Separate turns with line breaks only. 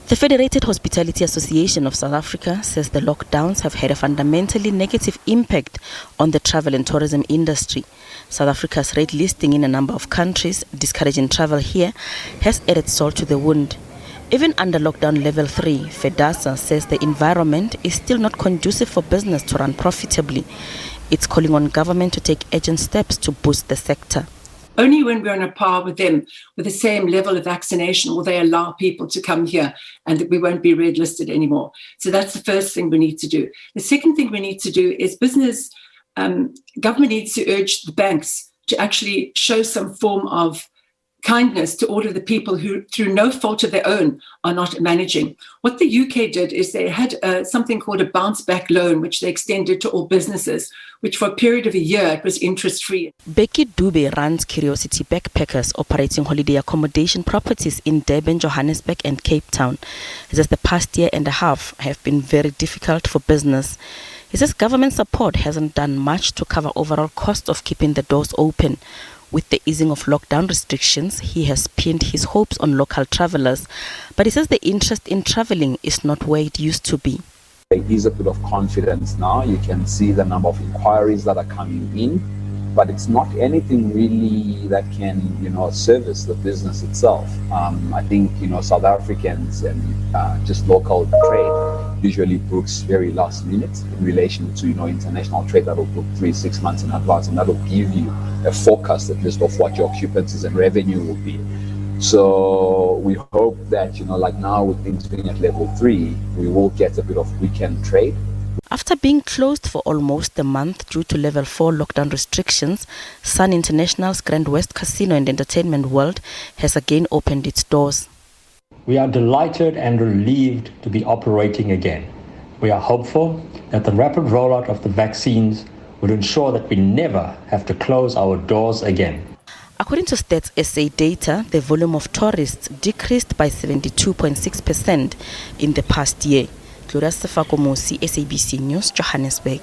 The Federated Hospitality Association of South Africa says the lockdowns have had a fundamentally negative impact on the travel and tourism industry. South Africa's red listing in a number of countries discouraging travel here has added salt to the wound. Even under lockdown level 3, FEDASA says the environment is still not conducive for business to run profitably. It's calling on government to take urgent steps to boost the sector.
Only when we're on a par with them, with the same level of vaccination, will they allow people to come here and that we won't be red listed anymore. So that's the first thing we need to do. The second thing we need to do is government needs to urge the banks to actually show some form of kindness to all of the people who, through no fault of their own, are not managing. What the UK did is they had something called a bounce back loan, which they extended to all businesses, which for a period of a year, it was interest-free.
Becky Dube runs Curiosity Backpackers, operating holiday accommodation properties in Durban, Johannesburg and Cape Town. He says the past year and a half have been very difficult for business. He says government support hasn't done much to cover overall costs of keeping the doors open. With the easing of lockdown restrictions, he has pinned his hopes on local travelers, but he says the interest in traveling is not where it used to be.
There is a bit of confidence now. You can see the number of inquiries that are coming in, but it's not anything really that can, service the business itself. I think, South Africans and just local trade usually books very last minute in relation to, international trade that will book 3-6 months in advance, and that will give you a forecast at least of what your occupancies and revenue will be. So we hope that, like now with things being at level 3, we will get a bit of weekend trade.
After being closed for almost a month due to level 4 lockdown restrictions, Sun International's Grand West Casino and Entertainment World has again opened its doors.
We are delighted and relieved to be operating again. We are hopeful that the rapid rollout of the vaccines would ensure that we never have to close our doors again.
According to Stats SA data, the volume of tourists decreased by 72.6% in the past year. Gloria Sefakomosi, SABC News, Johannesburg.